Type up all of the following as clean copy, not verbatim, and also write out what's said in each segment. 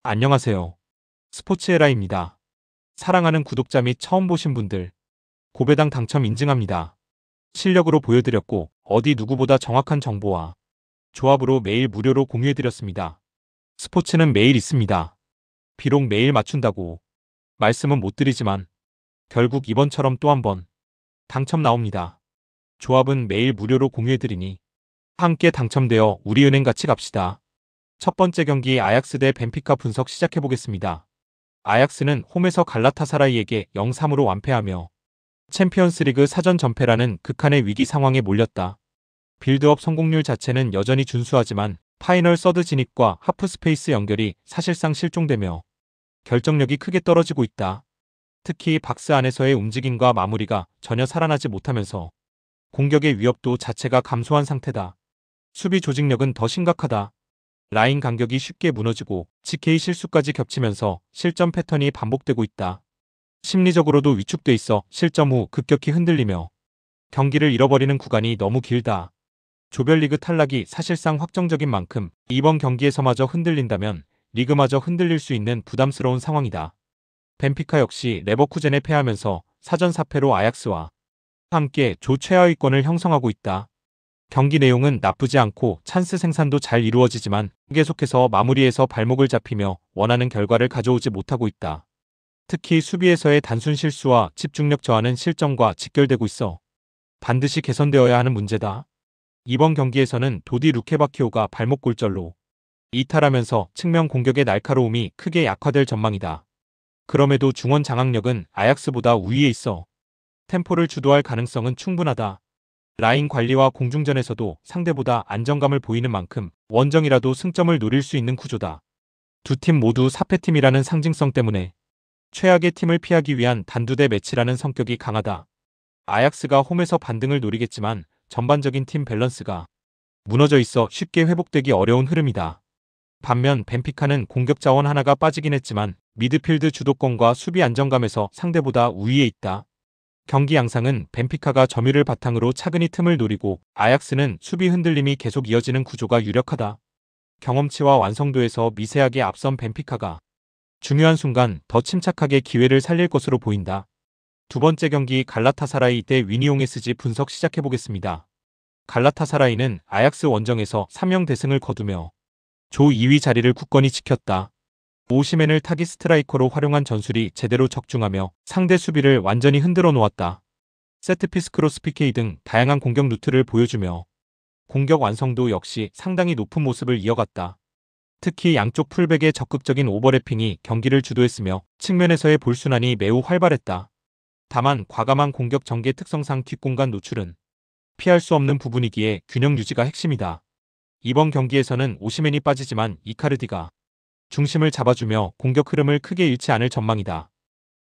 안녕하세요. 스포츠에라입니다. 사랑하는 구독자 및 처음 보신 분들, 고배당 당첨 인증합니다. 실력으로 보여드렸고 어디 누구보다 정확한 정보와 조합으로 매일 무료로 공유해드렸습니다. 스포츠는 매일 있습니다. 비록 매일 맞춘다고 말씀은 못 드리지만 결국 이번처럼 또 한 번 당첨 나옵니다. 조합은 매일 무료로 공유해드리니 함께 당첨되어 우리은행 같이 갑시다. 첫 번째 경기 아약스 대 벤피카 분석 시작해보겠습니다. 아약스는 홈에서 갈라타사라이에게 0-3으로 완패하며 챔피언스리그 사전 전패라는 극한의 위기 상황에 몰렸다. 빌드업 성공률 자체는 여전히 준수하지만 파이널 서드 진입과 하프스페이스 연결이 사실상 실종되며 결정력이 크게 떨어지고 있다. 특히 박스 안에서의 움직임과 마무리가 전혀 살아나지 못하면서 공격의 위협도 자체가 감소한 상태다. 수비 조직력은 더 심각하다. 라인 간격이 쉽게 무너지고 GK 실수까지 겹치면서 실점 패턴이 반복되고 있다. 심리적으로도 위축돼 있어 실점 후 급격히 흔들리며 경기를 잃어버리는 구간이 너무 길다. 조별리그 탈락이 사실상 확정적인 만큼 이번 경기에서마저 흔들린다면 리그마저 흔들릴 수 있는 부담스러운 상황이다. 벤피카 역시 레버쿠젠에 패하면서 사전 4패로 아약스와 함께 조 최하위권을 형성하고 있다. 경기 내용은 나쁘지 않고 찬스 생산도 잘 이루어지지만 계속해서 마무리에서 발목을 잡히며 원하는 결과를 가져오지 못하고 있다. 특히 수비에서의 단순 실수와 집중력 저하는 실점과 직결되고 있어 반드시 개선되어야 하는 문제다. 이번 경기에서는 도디 루케바키오가 발목 골절로 이탈하면서 측면 공격의 날카로움이 크게 약화될 전망이다. 그럼에도 중원 장악력은 아약스보다 우위에 있어 템포를 주도할 가능성은 충분하다. 라인 관리와 공중전에서도 상대보다 안정감을 보이는 만큼 원정이라도 승점을 노릴 수 있는 구조다. 두 팀 모두 4패팀이라는 상징성 때문에 최악의 팀을 피하기 위한 단두대 매치라는 성격이 강하다. 아약스가 홈에서 반등을 노리겠지만 전반적인 팀 밸런스가 무너져 있어 쉽게 회복되기 어려운 흐름이다. 반면 벤피카는 공격 자원 하나가 빠지긴 했지만 미드필드 주도권과 수비 안정감에서 상대보다 우위에 있다. 경기 양상은 벤피카가 점유를 바탕으로 차근히 틈을 노리고 아약스는 수비 흔들림이 계속 이어지는 구조가 유력하다. 경험치와 완성도에서 미세하게 앞선 벤피카가 중요한 순간 더 침착하게 기회를 살릴 것으로 보인다. 두 번째 경기 갈라타사라이 대 위니옹 SG 분석 시작해보겠습니다. 갈라타사라이는 아약스 원정에서 3형 대승을 거두며 조 2위 자리를 굳건히 지켰다. 오시멘을 타깃 스트라이커로 활용한 전술이 제대로 적중하며 상대 수비를 완전히 흔들어 놓았다. 세트피스 크로스 PK 등 다양한 공격 루트를 보여주며 공격 완성도 역시 상당히 높은 모습을 이어갔다. 특히 양쪽 풀백의 적극적인 오버래핑이 경기를 주도했으며 측면에서의 볼순환이 매우 활발했다. 다만 과감한 공격 전개 특성상 뒷공간 노출은 피할 수 없는 부분이기에 균형 유지가 핵심이다. 이번 경기에서는 오시멘이 빠지지만 이카르디가 중심을 잡아주며 공격 흐름을 크게 잃지 않을 전망이다.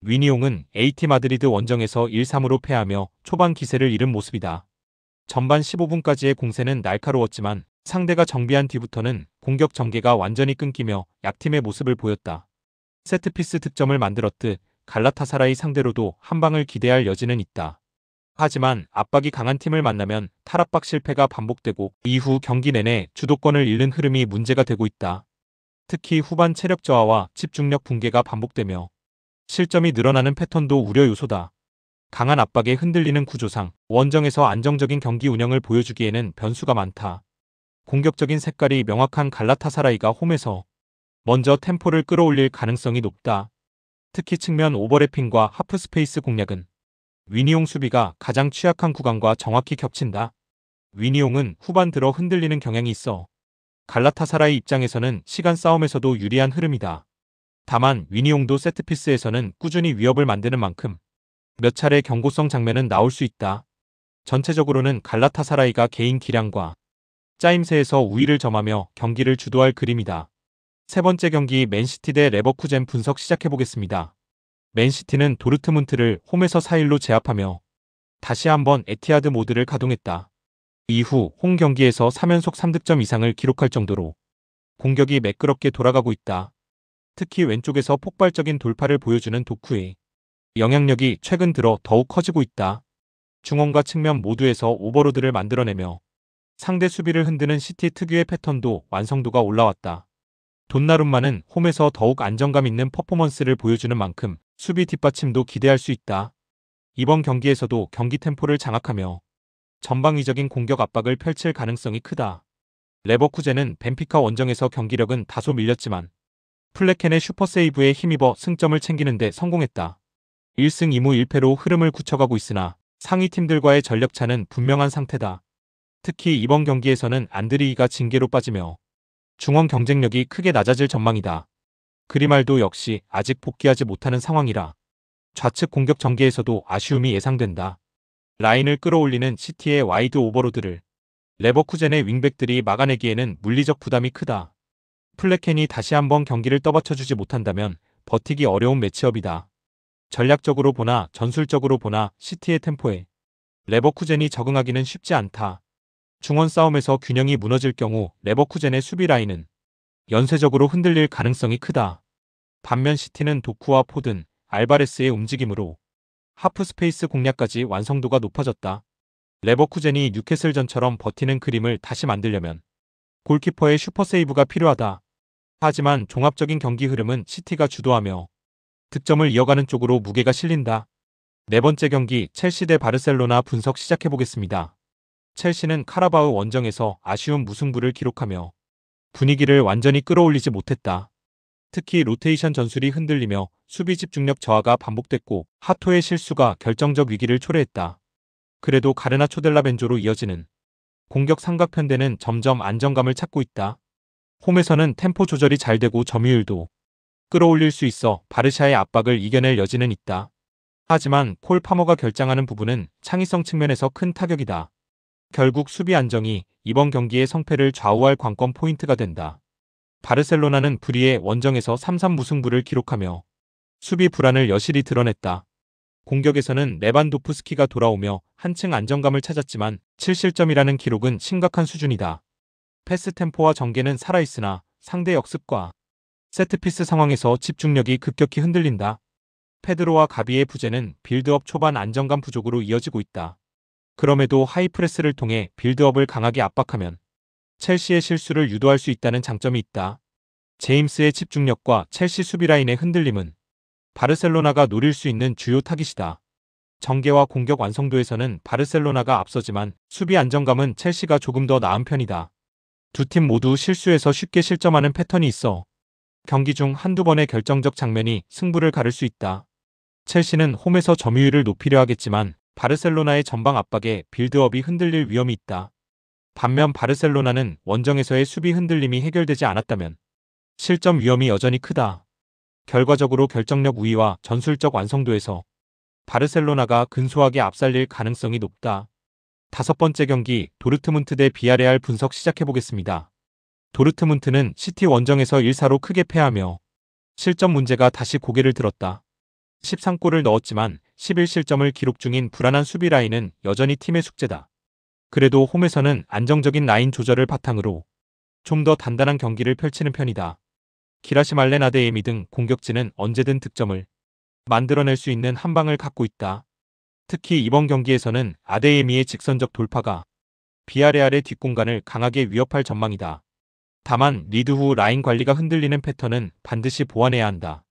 위니옹은 AT 마드리드 원정에서 1-3으로 패하며 초반 기세를 잃은 모습이다. 전반 15분까지의 공세는 날카로웠지만 상대가 정비한 뒤부터는 공격 전개가 완전히 끊기며 약팀의 모습을 보였다. 세트피스 득점을 만들었듯 갈라타사라이 상대로도 한 방을 기대할 여지는 있다. 하지만 압박이 강한 팀을 만나면 탈압박 실패가 반복되고 이후 경기 내내 주도권을 잃는 흐름이 문제가 되고 있다. 특히 후반 체력 저하와 집중력 붕괴가 반복되며 실점이 늘어나는 패턴도 우려 요소다. 강한 압박에 흔들리는 구조상 원정에서 안정적인 경기 운영을 보여주기에는 변수가 많다. 공격적인 색깔이 명확한 갈라타사라이가 홈에서 먼저 템포를 끌어올릴 가능성이 높다. 특히 측면 오버래핑과 하프스페이스 공략은 위니옹 수비가 가장 취약한 구간과 정확히 겹친다. 위니옹은 후반 들어 흔들리는 경향이 있어 갈라타사라이 입장에서는 시간 싸움에서도 유리한 흐름이다. 다만 위니옹도 세트피스에서는 꾸준히 위협을 만드는 만큼 몇 차례 경고성 장면은 나올 수 있다. 전체적으로는 갈라타사라이가 개인 기량과 짜임새에서 우위를 점하며 경기를 주도할 그림이다. 세 번째 경기 맨시티 대 레버쿠젠 분석 시작해보겠습니다. 맨시티는 도르트문트를 홈에서 4-1로 제압하며 다시 한번 에티하드 모드를 가동했다. 이후 홈 경기에서 3연속 3득점 이상을 기록할 정도로 공격이 매끄럽게 돌아가고 있다. 특히 왼쪽에서 폭발적인 돌파를 보여주는 도쿠의 영향력이 최근 들어 더욱 커지고 있다. 중원과 측면 모두에서 오버로드를 만들어내며 상대 수비를 흔드는 시티 특유의 패턴도 완성도가 올라왔다. 돈나룸마는 홈에서 더욱 안정감 있는 퍼포먼스를 보여주는 만큼 수비 뒷받침도 기대할 수 있다. 이번 경기에서도 경기 템포를 장악하며 전방위적인 공격 압박을 펼칠 가능성이 크다. 레버쿠젠은 벤피카 원정에서 경기력은 다소 밀렸지만 플레켄의 슈퍼세이브에 힘입어 승점을 챙기는 데 성공했다. 1승 2무 1패로 흐름을 굳혀가고 있으나 상위 팀들과의 전력차는 분명한 상태다. 특히 이번 경기에서는 안드리이가 징계로 빠지며 중원 경쟁력이 크게 낮아질 전망이다. 그리말도 역시 아직 복귀하지 못하는 상황이라 좌측 공격 전개에서도 아쉬움이 예상된다. 라인을 끌어올리는 시티의 와이드 오버로드를 레버쿠젠의 윙백들이 막아내기에는 물리적 부담이 크다. 플레켄이 다시 한번 경기를 떠받쳐주지 못한다면 버티기 어려운 매치업이다. 전략적으로 보나 전술적으로 보나 시티의 템포에 레버쿠젠이 적응하기는 쉽지 않다. 중원 싸움에서 균형이 무너질 경우 레버쿠젠의 수비 라인은 연쇄적으로 흔들릴 가능성이 크다. 반면 시티는 도쿠와 포든, 알바레스의 움직임으로 하프 스페이스 공략까지 완성도가 높아졌다. 레버쿠젠이 뉴캐슬전처럼 버티는 그림을 다시 만들려면 골키퍼의 슈퍼세이브가 필요하다. 하지만 종합적인 경기 흐름은 시티가 주도하며 득점을 이어가는 쪽으로 무게가 실린다. 네 번째 경기 첼시 대 바르셀로나 분석 시작해보겠습니다. 첼시는 카라바흐 원정에서 아쉬운 무승부를 기록하며 분위기를 완전히 끌어올리지 못했다. 특히 로테이션 전술이 흔들리며 수비 집중력 저하가 반복됐고 하토의 실수가 결정적 위기를 초래했다. 그래도 가르나초 델라 벤조로 이어지는 공격 삼각편대는 점점 안정감을 찾고 있다. 홈에서는 템포 조절이 잘 되고 점유율도 끌어올릴 수 있어 바르샤의 압박을 이겨낼 여지는 있다. 하지만 콜 파머가 결장하는 부분은 창의성 측면에서 큰 타격이다. 결국 수비 안정이 이번 경기의 성패를 좌우할 관건 포인트가 된다. 바르셀로나는 불의의 원정에서 3-3 무승부를 기록하며 수비 불안을 여실히 드러냈다. 공격에서는 레반도프스키가 돌아오며 한층 안정감을 찾았지만 7실점이라는 기록은 심각한 수준이다. 패스 템포와 전개는 살아있으나 상대 역습과 세트피스 상황에서 집중력이 급격히 흔들린다. 페드로와 가비의 부재는 빌드업 초반 안정감 부족으로 이어지고 있다. 그럼에도 하이프레스를 통해 빌드업을 강하게 압박하면 첼시의 실수를 유도할 수 있다는 장점이 있다. 제임스의 집중력과 첼시 수비라인의 흔들림은 바르셀로나가 노릴 수 있는 주요 타깃이다. 전개와 공격 완성도에서는 바르셀로나가 앞서지만 수비 안정감은 첼시가 조금 더 나은 편이다. 두 팀 모두 실수에서 쉽게 실점하는 패턴이 있어 경기 중 한두 번의 결정적 장면이 승부를 가를 수 있다. 첼시는 홈에서 점유율을 높이려 하겠지만 바르셀로나의 전방 압박에 빌드업이 흔들릴 위험이 있다. 반면 바르셀로나는 원정에서의 수비 흔들림이 해결되지 않았다면 실점 위험이 여전히 크다. 결과적으로 결정력 우위와 전술적 완성도에서 바르셀로나가 근소하게 앞살릴 가능성이 높다. 다섯 번째 경기 도르트문트 대 비아레알 분석 시작해보겠습니다. 도르트문트는 시티 원정에서 1-4로 크게 패하며 실점 문제가 다시 고개를 들었다. 13골을 넣었지만 11실점을 기록 중인 불안한 수비 라인은 여전히 팀의 숙제다. 그래도 홈에서는 안정적인 라인 조절을 바탕으로 좀 더 단단한 경기를 펼치는 편이다. 기라시말렌 아데예미 등 공격진은 언제든 득점을 만들어낼 수 있는 한방을 갖고 있다. 특히 이번 경기에서는 아데예미의 직선적 돌파가 비아레알의 뒷공간을 강하게 위협할 전망이다. 다만 리드 후 라인 관리가 흔들리는 패턴은 반드시 보완해야 한다.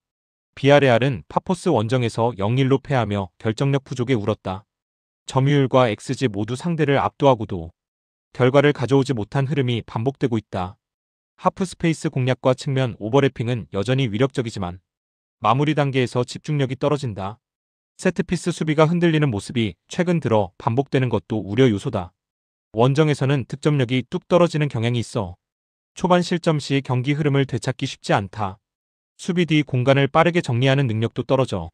비아레알은 파포스 원정에서 0-1로 패하며 결정력 부족에 울었다. 점유율과 XG 모두 상대를 압도하고도 결과를 가져오지 못한 흐름이 반복되고 있다. 하프 스페이스 공략과 측면 오버래핑은 여전히 위력적이지만 마무리 단계에서 집중력이 떨어진다. 세트피스 수비가 흔들리는 모습이 최근 들어 반복되는 것도 우려 요소다. 원정에서는 득점력이 뚝 떨어지는 경향이 있어 초반 실점 시 경기 흐름을 되찾기 쉽지 않다. 수비 뒤 공간을 빠르게 정리하는 능력도 떨어져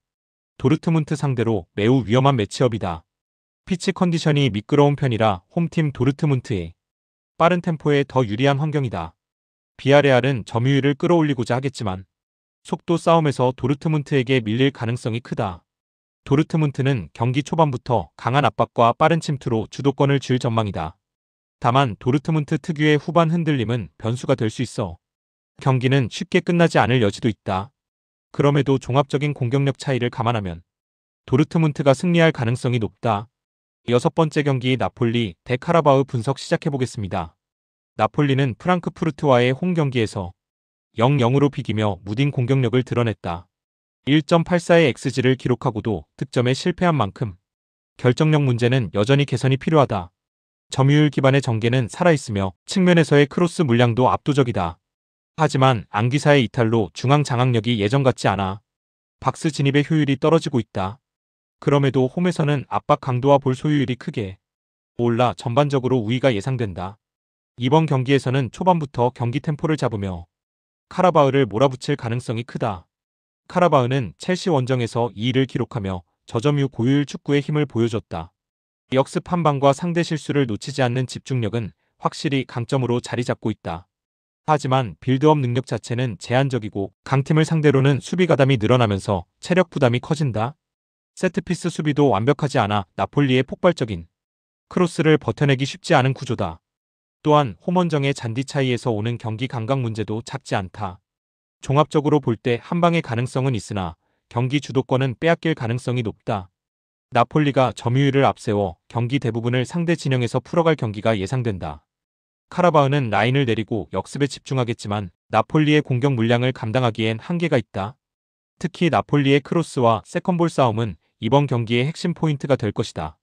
도르트문트 상대로 매우 위험한 매치업이다. 피치 컨디션이 미끄러운 편이라 홈팀 도르트문트의 빠른 템포에 더 유리한 환경이다. 비아레알은 점유율을 끌어올리고자 하겠지만 속도 싸움에서 도르트문트에게 밀릴 가능성이 크다. 도르트문트는 경기 초반부터 강한 압박과 빠른 침투로 주도권을 쥘 전망이다. 다만 도르트문트 특유의 후반 흔들림은 변수가 될 수 있어 경기는 쉽게 끝나지 않을 여지도 있다. 그럼에도 종합적인 공격력 차이를 감안하면 도르트문트가 승리할 가능성이 높다. 여섯 번째 경기 나폴리 대 카라바흐 분석 시작해보겠습니다. 나폴리는 프랑크푸르트와의 홈 경기에서 0-0으로 비기며 무딘 공격력을 드러냈다. 1.84의 XG를 기록하고도 득점에 실패한 만큼 결정력 문제는 여전히 개선이 필요하다. 점유율 기반의 전개는 살아있으며 측면에서의 크로스 물량도 압도적이다. 하지만 안기사의 이탈로 중앙 장악력이 예전 같지 않아 박스 진입의 효율이 떨어지고 있다. 그럼에도 홈에서는 압박 강도와 볼 소유율이 크게 올라 전반적으로 우위가 예상된다. 이번 경기에서는 초반부터 경기 템포를 잡으며 카라바흐를 몰아붙일 가능성이 크다. 카라바흐는 첼시 원정에서 2위를 기록하며 저점유 고효율 축구의 힘을 보여줬다. 역습 한 방과 상대 실수를 놓치지 않는 집중력은 확실히 강점으로 자리 잡고 있다. 하지만 빌드업 능력 자체는 제한적이고 강팀을 상대로는 수비 가담이 늘어나면서 체력 부담이 커진다. 세트피스 수비도 완벽하지 않아 나폴리의 폭발적인 크로스를 버텨내기 쉽지 않은 구조다. 또한 홈원정의 잔디 차이에서 오는 경기 감각 문제도 작지 않다. 종합적으로 볼 때 한 방의 가능성은 있으나 경기 주도권은 빼앗길 가능성이 높다. 나폴리가 점유율을 앞세워 경기 대부분을 상대 진영에서 풀어갈 경기가 예상된다. 카라바흐는 라인을 내리고 역습에 집중하겠지만 나폴리의 공격 물량을 감당하기엔 한계가 있다. 특히 나폴리의 크로스와 세컨볼 싸움은 이번 경기의 핵심 포인트가 될 것이다.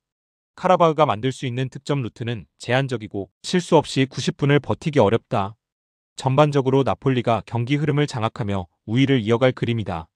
카라바흐가 만들 수 있는 득점 루트는 제한적이고 실수 없이 90분을 버티기 어렵다. 전반적으로 나폴리가 경기 흐름을 장악하며 우위를 이어갈 그림이다.